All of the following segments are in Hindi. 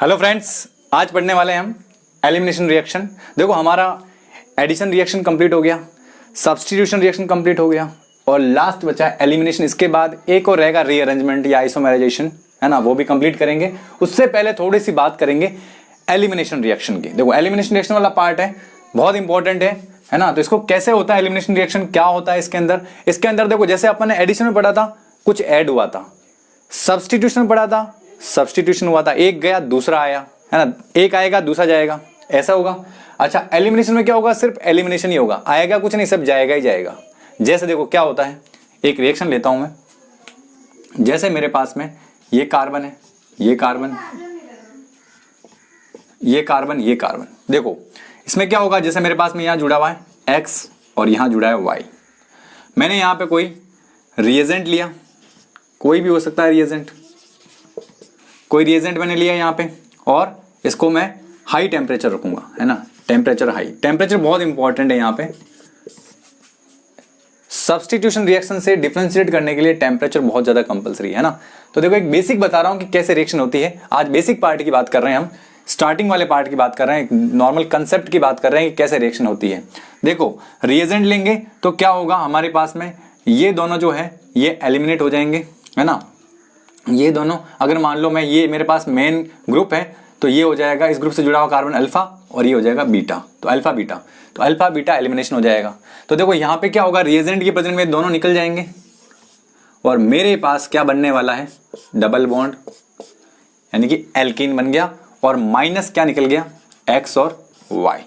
हेलो फ्रेंड्स, आज पढ़ने वाले हैं हम एलिमिनेशन रिएक्शन। देखो, हमारा एडिशन रिएक्शन कंप्लीट हो गया, सब्स्टिट्यूशन रिएक्शन कंप्लीट हो गया और लास्ट बचा है एलिमिनेशन। इसके बाद एक और रहेगा रीअरेंजमेंट या आइसोमेराइजेशन, है ना, वो भी कंप्लीट करेंगे। उससे पहले थोड़ी सी बात करेंगे एलिमिनेशन रिएक्शन की। देखो, एलिमिनेशन रिएक्शन वाला पार्ट है, बहुत इंपॉर्टेंट है ना। तो इसको कैसे होता है एलिमिनेशन रिएक्शन, क्या होता है इसके अंदर देखो, जैसे अपन ने एडिशन में पढ़ा था, कुछ ऐड हुआ था। सब्स्टिट्यूशन पढ़ा था, सब्स्टिट्यूशन हुआ था, एक गया दूसरा आया, है ना, एक आएगा दूसरा जाएगा, ऐसा होगा। अच्छा, एलिमिनेशन में क्या होगा, सिर्फ एलिमिनेशन ही होगा, आएगा कुछ नहीं, सब जाएगा ही जाएगा। जैसे देखो क्या होता है, एक रिएक्शन लेता हूं मैं, जैसे मेरे पास में ये कार्बन है, ये कार्बन, ये कार्बन, ये कार्बन। देखो इसमें क्या होगा, जैसे मेरे पास में यहां जुड़ा हुआ है X और यहां जुड़ा है Y। मैंने यहां पे कोई रिएजेंट लिया, कोई भी हो सकता है रिएजेंट, कोई रिएजेंट मैंने लिया यहां पे, और इसको मैं हाई टेम्परेचर रखूंगा, है ना, टेम्परेचर हाई। टेम्परेचर बहुत इंपॉर्टेंट है यहां पे, सब्स्टिट्यूशन रिएक्शन से डिफरेंशिएट करने के लिए टेम्परेचर बहुत ज्यादा कंपलसरी है ना। तो देखो, एक बेसिक बता रहा हूं कि कैसे रिएक्शन होती है। आज बेसिक पार्ट की बात कर रहे हैं हम, स्टार्टिंग वाले पार्ट की बात कर रहे हैं, नॉर्मल कंसेप्ट की बात कर रहे हैं कि कैसे रिएक्शन होती है। देखो, रिएजेंट लेंगे तो क्या होगा, हमारे पास में ये दोनों जो है ये एलिमिनेट हो जाएंगे, है ना। ये दोनों, अगर मान लो मैं, ये मेरे पास मेन ग्रुप है तो ये हो जाएगा, इस ग्रुप से जुड़ा हुआ कार्बन अल्फा और ये हो जाएगा बीटा, तो अल्फा बीटा, तो अल्फा बीटा एलिमिनेशन हो जाएगा। तो देखो यहाँ पे क्या होगा, रिएजेंट के प्रेजेंट में दोनों निकल जाएंगे और मेरे पास क्या बनने वाला है, डबल बॉन्ड, यानी कि एल्कीन बन गया, और माइनस क्या निकल गया, एक्स और वाई।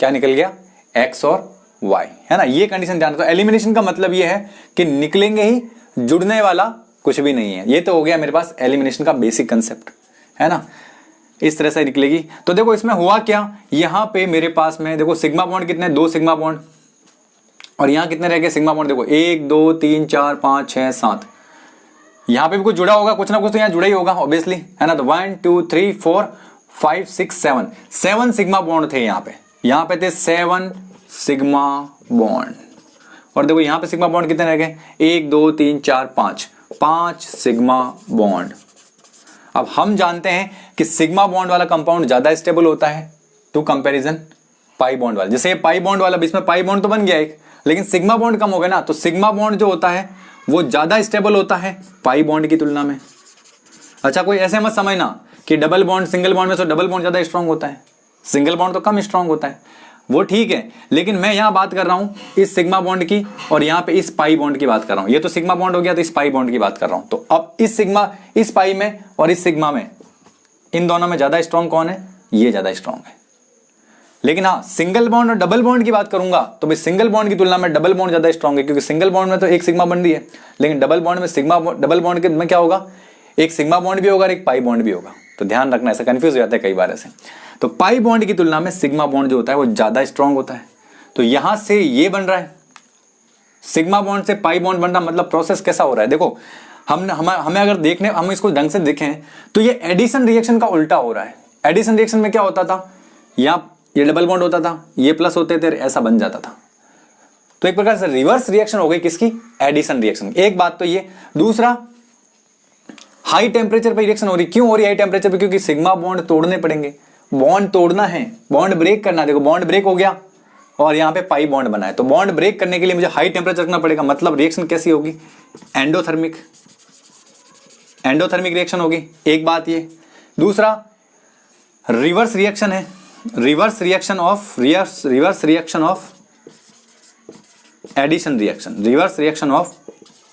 क्या निकल गया, एक्स और वाई, है ना। ये कंडीशन ध्यान रखो। एलिमिनेशन का मतलब ये है कि निकलेंगे ही, जुड़ने वाला कुछ भी नहीं है। ये तो हो गया मेरे पास एलिमिनेशन का बेसिक कंसेप्ट, है ना, इस तरह से निकलेगी। तो देखो इसमें हुआ क्या, यहां पे मेरे पास में देखो सिग्मा बॉन्ड कितने, 2 सिग्मा बॉन्ड, और यहां कितने रह गए सिग्मा बॉन्ड, देखो 1 2 3 4 5 6 7। यहां पे भी कुछ जुड़ा होगा, कुछ ना कुछ तो यहां जुड़ा ही होगा ऑब्वियसली, है ना। तो 1 2 3 4 5 6 7 सिग्मा बॉन्ड थे यहां पे थे 7 सिग्मा बॉन्ड। और देखो यहां पे सिग्मा बॉन्ड कितने रह गए, 1 2 3 4 5 सिग्मा बॉन्ड। अब हम जानते हैं कि सिग्मा बॉन्ड वाला कंपाउंड ज्यादा स्टेबल होता है टू कंपैरिजन पाई बॉन्ड वाला। जैसे ये पाई बॉन्ड वाला, बीच में पाई बॉन्ड तो बन गया एक, लेकिन सिग्मा बॉन्ड कम हो गया ना, तो सिग्मा बॉन्ड जो होता है वो ज्यादा स्टेबल होता है पाई बॉन्ड की तुलना में। अच्छा, कोई ऐसे मत समझना कि डबल बॉन्ड सिंगल बॉन्ड में तो डबल बॉन्ड ज्यादा स्ट्रांग होता है, सिंगल बॉन्ड तो कम स्ट्रांग होता है, वो ठीक है। लेकिन मैं यहां बात कर रहा हूं इस सिग्मा बॉन्ड की, और यहां पे इस पाई बॉन्ड की बात कर रहा हूं। ये तो सिग्मा बॉन्ड हो गया, तो इस पाई बॉन्ड की बात कर रहा हूं। तो अब इस सिग्मा, इस पाई में और इस सिग्मा में, इन दोनों में ज्यादा स्ट्रांग कौन है, ये ज्यादा स्ट्रांग है। लेकिन हाँ, सिंगल बॉन्ड और डबल बॉन्ड की बात करूंगा तो भाई सिंगल बॉन्ड की तुलना में डबल बॉन्ड ज्यादा स्ट्रांग है, क्योंकि सिंगल बॉन्ड में तो एक सिग्मा बन रही है, लेकिन डबल बॉन्ड में सिग्मा, डबल बॉन्ड के में क्या होगा, एक सिग्मा बॉन्ड भी होगा और एक पाई बॉन्ड भी होगा। तो ध्यान रखना, ऐसा कंफ्यूज हो जाता है कई बार ऐसे। तो पाई बॉन्ड की तुलना में सिग्मा बॉन्ड जो होता है वो ज्यादा स्ट्रांग होता है। तो यहां से ये बन रहा है, सिग्मा बॉन्ड से पाई बॉन्ड बन रहा, मतलब प्रोसेस कैसा हो रहा है। देखो हमें अगर देखने, हम इसको ढंग से देखें तो ये एडिशन रिएक्शन का उल्टा हो रहा है। एडिशन रिएक्शन में क्या होता था, यहाँ ये डबल बॉन्ड होता था, ये प्लस होते थे, ऐसा बन जाता था। तो एक प्रकार से रिवर्स रिएक्शन हो गई किसकी, एडिशन रिएक्शन। एक बात तो ये, दूसरा हाई टेम्परेचर पर रिएक्शन हो रही। क्यों हो रही है हाई टेम्परेचर पे, क्योंकि सिग्मा बॉन्ड तोड़ने पड़ेंगे, बॉन्ड तोड़ना है, बॉन्ड ब्रेक करना है। देखो बॉन्ड ब्रेक हो गया और यहाँ पे पाई बॉन्ड बना है, तो बॉन्ड ब्रेक करने के लिए मुझे हाई टेम्परेचर रखना पड़ेगा। मतलब रिएक्शन कैसी होगी, एंडोथर्मिक, एंडोथर्मिक रिएक्शन होगी। एक बात ये, दूसरा रिवर्स रिएक्शन है, reverse reaction of addition reaction, reverse reaction of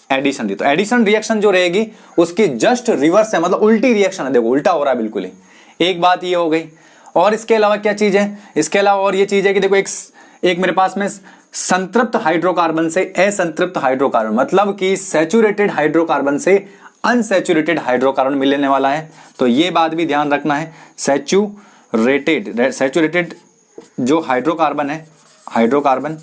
addition. तो एडिशन रिएक्शन जो रहेगी उसकी जस्ट रिवर्स है, मतलब उल्टी रिएक्शन है। देखो उल्टा हो रहा है बिल्कुल ही। एक बात ये हो गई, और इसके अलावा क्या चीज है, इसके अलावा और ये चीज है कि देखो एक मेरे पास में संतृप्त हाइड्रोकार्बन से असंतृप्त हाइड्रोकार्बन, मतलब कि सैचुरेटेड हाइड्रोकार्बन से अनसैचुरेटेड हाइड्रोकार्बन मिलने वाला है। तो ये बात भी ध्यान रखना है, सैचुरेटेड जो हाइड्रोकार्बन है, हाइड्रोकार्बन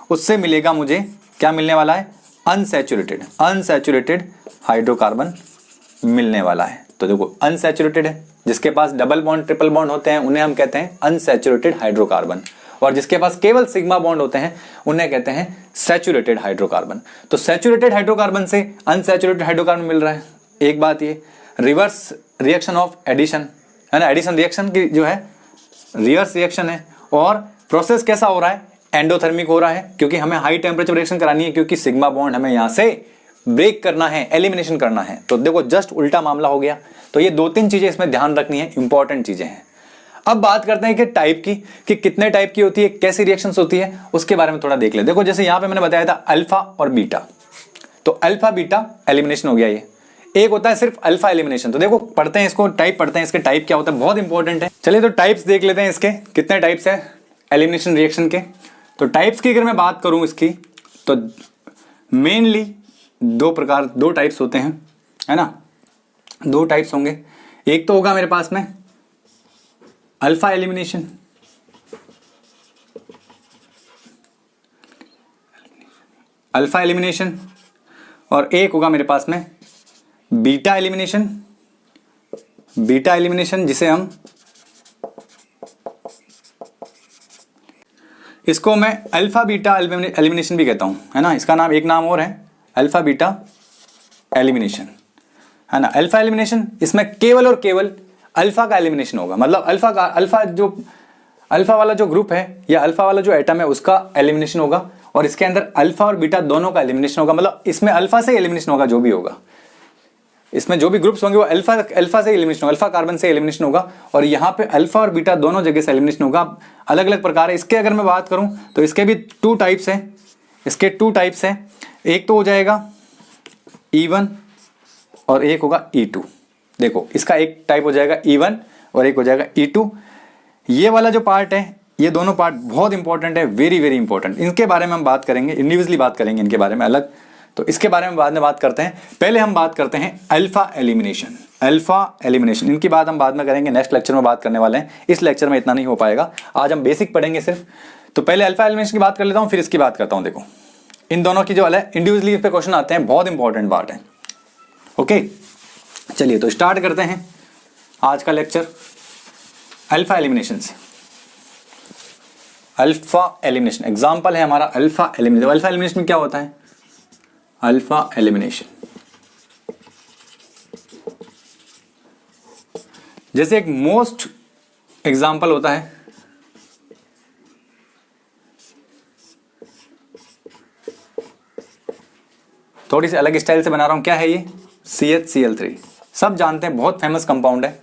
उससे मिलेगा मुझे, क्या मिलने वाला है, अनसैचुरेटेड हाइड्रोकार्बन मिलने वाला है। तो देखो अनसैचुरेटेड है, जिसके पास डबल बॉन्ड ट्रिपल बॉन्ड होते हैं उन्हें हम कहते हैं अनसैचुरेटेड हाइड्रोकार्बन, और जिसके पास केवल सिग्मा बॉन्ड होते हैं उन्हें कहते हैं सैचुरेटेड हाइड्रोकार्बन। तो सैचुरेटेड हाइड्रोकार्बन से अनसैचुरेटेड हाइड्रोकार्बन मिल रहा है। एक बात ये, रिवर्स रिएक्शन ऑफ एडिशन, है ना, एडिशन रिएक्शन की जो है रिवर्स रिएक्शन है। और प्रोसेस कैसा हो रहा है, एंडोथर्मिक हो रहा है, क्योंकि हमें हाई टेम्परेचर रिएक्शन करानी है, क्योंकि सिग्मा बॉन्ड हमें यहां से ब्रेक करना है, एलिमिनेशन करना है। तो देखो जस्ट उल्टा मामला हो गया। तो ये 2-3 चीजें इसमें ध्यान रखनी है, इंपॉर्टेंट चीजें हैं। अब बात करते हैं कि टाइप की, कि कितने टाइप की होती है, कैसी रिएक्शंस होती है, उसके बारे में थोड़ा देख ले। देखो जैसे यहां पे मैंने बताया था अल्फा और बीटा, तो अल्फा बीटा एलिमिनेशन हो गया ये। एक होता है सिर्फ अल्फा एलिमिनेशन। तो देखो पढ़ते हैं इसको, टाइप पढ़ते हैं, इसके टाइप क्या होता है, बहुत इंपॉर्टेंट है। चलिए तो टाइप्स देख लेते हैं इसके, कितने टाइप्स है एलिमिनेशन रिएक्शन के। तो टाइप्स की अगर मैं बात करूं इसकी, तो मेनली दो टाइप्स होते हैं, है ना, 2 टाइप्स होंगे। एक तो होगा मेरे पास में अल्फा एलिमिनेशन, अल्फा एलिमिनेशन, और एक होगा मेरे पास में बीटा एलिमिनेशन, बीटा एलिमिनेशन, जिसे हम इसको मैं अल्फा बीटा एलिमिनेशन भी कहता हूं, है ना, इसका नाम एक नाम और है अल्फा बीटा एलिमिनेशन, है ना। अल्फा एलिमिनेशन, इसमें केवल और केवल अल्फा का एलिमिनेशन होगा, मतलब अल्फा वाला जो ग्रुप है या अल्फा वाला जो एटम है उसका एलिमिनेशन होगा, और इसके अंदर अल्फा और बीटा दोनों का एलिमिनेशन होगा। मतलब इसमें अल्फा से एलिमिनेशन होगा, जो भी होगा इसमें जो भी ग्रुप्स होंगे वो अल्फा से एलिमिनेशन होगा, अल्फा कार्बन से एलिमिनेशन होगा, और यहाँ पे अल्फा और बीटा दोनों जगह से एलिमिनेशन होगा। अलग अलग प्रकार है इसके। अगर मैं बात करूं तो इसके भी 2 टाइप्स हैं, इसके 2 टाइप्स हैं। एक तो हो जाएगा E1 और एक होगा E2। देखो इसका एक टाइप हो जाएगा E1 और एक हो जाएगा E2। ये वाला जो पार्ट है, ये दोनों पार्ट बहुत इंपॉर्टेंट है, वेरी वेरी इंपॉर्टेंट। इनके बारे में हम बात करेंगे, इंडिविजुअली बात करेंगे इनके बारे में अलग, तो इसके बारे में बाद में बात करते हैं। पहले हम बात करते हैं अल्फा एलिमिनेशन। अल्फा एलिमिनेशन इनकी बात हम बाद में करेंगे, नेक्स्ट लेक्चर में बात करने वाले हैं। इस लेक्चर में इतना नहीं हो पाएगा, आज हम बेसिक पढ़ेंगे सिर्फ। तो पहले अल्फा एलिमिनेशन की बात कर लेता हूं, फिर इसकी बात करता हूं। देखो इन दोनों की जो अलग इंडिविजुअली इस पे क्वेश्चन आते हैं, बहुत इंपॉर्टेंट पार्ट है। ओके चलिए तो स्टार्ट करते हैं आज का लेक्चर अल्फा एलिमिनेशन से। अल्फा एलिमिनेशन एग्जांपल है हमारा अल्फा एलिमिनेशन। अल्फा एलिमिनेशन में क्या होता है, अल्फा एलिमिनेशन जैसे एक मोस्ट एग्जांपल होता है, थोड़ी सी अलग स्टाइल से बना रहा हूं। क्या है ये, CHCl3, सब जानते हैं, बहुत फेमस कंपाउंड है,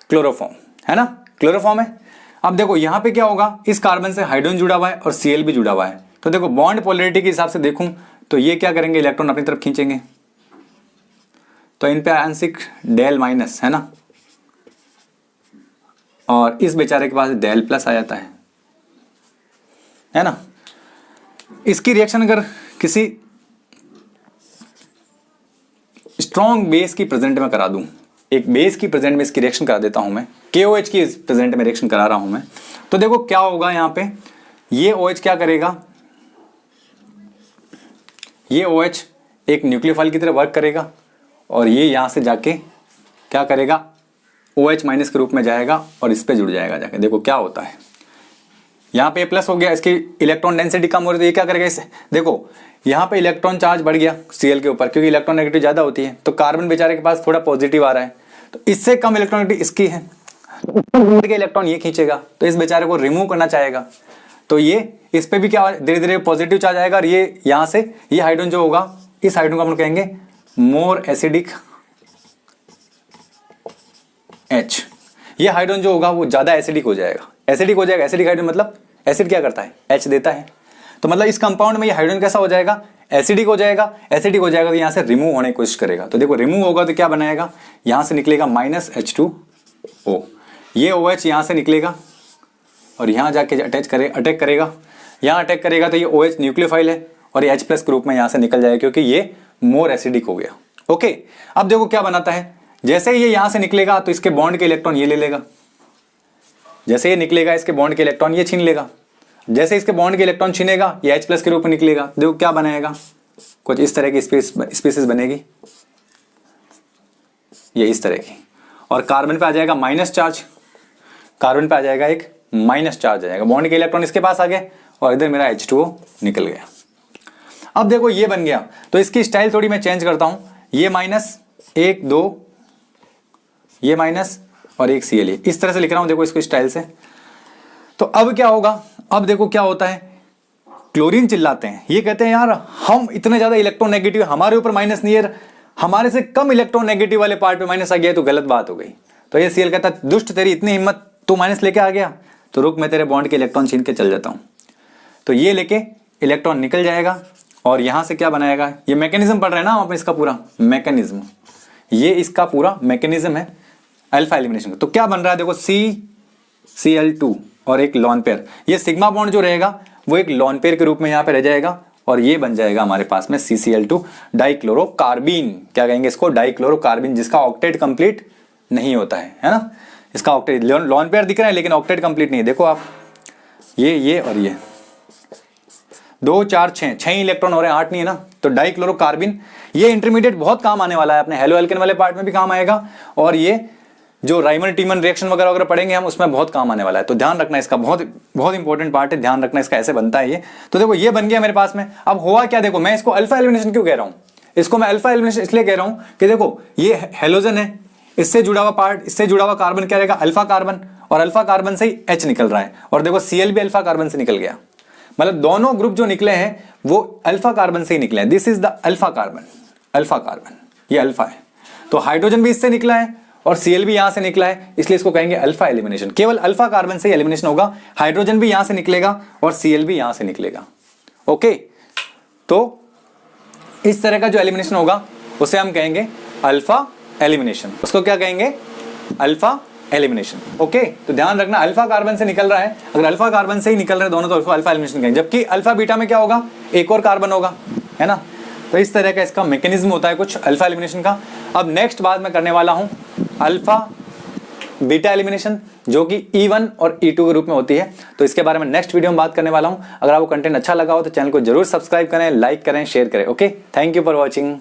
क्लोरोफॉर्म, है ना, क्लोरोफॉर्म है। अब देखो यहां पे क्या होगा, इस कार्बन से हाइड्रोजन जुड़ा हुआ है और Cl भी जुड़ा हुआ है। तो देखो बॉन्ड पोलैरिटी के हिसाब से देखूं तो ये क्या करेंगे, इलेक्ट्रॉन अपनी तरफ खींचेंगे, तो इन पे आंशिक डेल माइनस, है ना, और इस बेचारे के पास डेल प्लस आ जाता है ना। इसकी रिएक्शन अगर किसी स्ट्रॉन्ग बेस की प्रेजेंट में करा दूं, एक बेस की प्रेजेंट में इसकी रिएक्शन करा देता हूं मैं, KOH की प्रेजेंट में रिएक्शन करा रहा हूं मैं, तो देखो क्या होगा, यहां पे ये OH क्या करेगा, ये OH एक न्यूक्लियोफाइल की तरह वर्क करेगा, और ये यहां से जाके क्या करेगा, OH माइनस के रूप में जाएगा और इस पे जुड़ जाएगा जाके। देखो क्या होता है, यहाँ पे प्लस हो गया, इसकी इलेक्ट्रॉन डेंसिटी कम हो रही है, तो ये क्या करेगा इससे, देखो यहाँ पे इलेक्ट्रॉन चार्ज बढ़ गया Cl के ऊपर, क्योंकि इलेक्ट्रॉन नेगेटिव ज्यादा होती है, तो कार्बन बेचारे के पास थोड़ा पॉजिटिव आ रहा है, तो इससे कम इलेक्ट्रॉन नेगेटिव इसकी है, ऊपर के इलेक्ट्रॉन ये खींचेगा, तो इस बेचारे को रिमूव करना चाहेगा, तो ये इस पे भी क्या धीरे धीरे पॉजिटिव चार्ज आएगा, और ये यहाँ से ये हाइड्रोजन जो होगा, इस हाइड्रोजन को हम कहेंगे मोर एसिडिक H। ये हाइड्रोजन जो होगा वो ज्यादा एसिडिक हो जाएगा, एसिडिक हो जाएगा। एसिडिक हाइड्रोजन मतलब एसिड क्या करता है, H देता है, तो मतलब इस कंपाउंड में ये हाइड्रोजन कैसा हो जाएगा, एसिडिक हो जाएगा। एसिडिक हो जाएगा तो यहाँ से रिमूव होने की कोशिश करेगा, तो देखो रिमूव होगा तो क्या बनाएगा, यहाँ से निकलेगा -H2O, ये OH यहाँ से निकलेगा और यहाँ जाके अटैक करेगा, यहाँ अटैक करेगा तो ये OH न्यूक्लियोफाइल है और ये H+ के रूप में यहाँ से निकल जाएगा, क्योंकि ये मोर एसिडिक हो गया। ओके अब देखो क्या बनाता है, जैसे ये यहां से निकलेगा तो इसके बॉन्ड के इलेक्ट्रॉन ये ले लेगा, जैसे ये निकलेगा इसके बॉन्ड के इलेक्ट्रॉन ये छीन लेगा, जैसे इसके बॉन्ड के इलेक्ट्रॉन छीनेगा ये H+ के रूप में निकलेगा। देखो क्या बनाएगा, कुछ इस तरह की स्पीसीज बनेगी, ये इस तरह की, और कार्बन पे आ जाएगा माइनस चार्ज, कार्बन पे आ जाएगा एक माइनस चार्ज आ जाएगा, बॉन्ड के इलेक्ट्रॉन इसके पास आ गए और इधर मेरा H2O निकल गया। अब देखो ये बन गया, तो इसकी स्टाइल थोड़ी मैं चेंज करता हूं, ये -1 2, ये माइनस और एक Cl, इस तरह से लिख रहा हूं देखो इसको स्टाइल से। तो अब क्या होगा, अब देखो क्या होता है, क्लोरीन चिल्लाते हैं, ये कहते हैं यार हम इतने ज्यादा इलेक्ट्रोनेगेटिव, हमारे ऊपर माइनस नहीं है, हमारे से कम इलेक्ट्रोनेगेटिव वाले पार्ट पे माइनस आ गया तो गलत बात हो गई। तो ये Cl कहता है दुष्ट तेरी इतनी हिम्मत, तू माइनस लेके आ गया, तो रुक मैं तेरे बॉन्ड के इलेक्ट्रॉन छीन के चल जाता हूं। तो ये लेके इलेक्ट्रॉन निकल जाएगा और यहां से क्या बनाएगा, ये मैकेनिज्म पढ़ रहे हैं ना आप, इसका पूरा मैकेनिज्म, ये इसका पूरा मैकेनिज्म है अल्फा एलिमिनेशन का। तो क्या बन रहा है देखो, CCl2 और एक लॉन पेयर, ये सिग्मा बॉन्ड जो रहेगा वो एक लॉन पेयर के रूप में यहां पे रह जाएगा और ये बन जाएगा हमारे पास में CCl2 डाइक्लोरोकार्बीन। क्या कहेंगे इसको, डाइक्लोरोकार्बीन, जिसका ऑक्टेट कंप्लीट नहीं होता है ना। इसका ऑक्टेट लॉन पेयर दिख रहा है लेकिन ऑक्टेट कंप्लीट नहीं है। देखो आप ये और ये 2 4 6 इलेक्ट्रॉन हो रहे हैं, 8 नहीं है ना। तो डाइक्लोरोकार्बीन ये इंटरमीडिएट बहुत काम आने वाला है, अपने हेलो एल्केन वाले पार्ट में भी काम आएगा और ये जो राइमन टीमन रिएक्शन वगैरह वगैरह पढ़ेंगे हम, उसमें बहुत काम आने वाला है। तो ध्यान रखना इसका, बहुत बहुत इंपॉर्टेंट पार्ट है, ध्यान रखना इसका, ऐसे बनता है ये। तो देखो ये बन गया मेरे पास में। अब हुआ क्या, देखो मैं इसको अल्फा एलिमिनेशन क्यों कह रहा हूं, इसको मैं अल्फा एलिमिनेशन इसलिए कह रहा हूं कि देखो ये हेलोजन है, इससे जुड़ा हुआ पार्ट, इससे जुड़ा हुआ कार्बन क्या रहेगा, अल्फा कार्बन, और अल्फा कार्बन से ही H निकल रहा है, और देखो Cl भी अल्फा कार्बन से निकल गया, मतलब दोनों ग्रुप जो निकले हैं वो अल्फा कार्बन से ही निकले हैं। This is the alpha carbon, alpha carbon, ये अल्फा है। तो हाइड्रोजन भी इससे निकला है और Cl भी यहां से निकला है, इसलिए इसको कहेंगे अल्फा एलिमिनेशन। केवल अल्फा कार्बन से ही एलिमिनेशन होगा, हाइड्रोजन भी यहां से निकलेगा और Cl भी यहां से निकलेगा। ओके, तो इस तरह का जो एलिमिनेशन होगा उसे हम कहेंगे अल्फा एलिमिनेशन, उसको क्या कहेंगे, अल्फा एलिमिनेशन। ओके, तो ध्यान रखना अल्फा कार्बन से निकल रहा है, अगर अल्फा कार्बन से ही निकल रहे हैं दोनों तो उसको अल्फा एलिमिनेशन कहेंगे, जबकि अल्फा बीटा में क्या होगा, एक और कार्बन होगा, है ना। तो इस तरह का इसका मैकेनिज्म होता है कुछ अल्फा एलिमिनेशन का। अब नेक्स्ट बात मैं करने वाला हूं अल्फा बीटा एलिमिनेशन, जो कि E1 और E2 के रूप में होती है। तो इसके बारे में नेक्स्ट वीडियो में बात करने वाला हूं। अगर आपको कंटेंट अच्छा लगा हो तो चैनल को जरूर सब्सक्राइब करें, लाइक करें, शेयर करें। Okay, thank you for watching.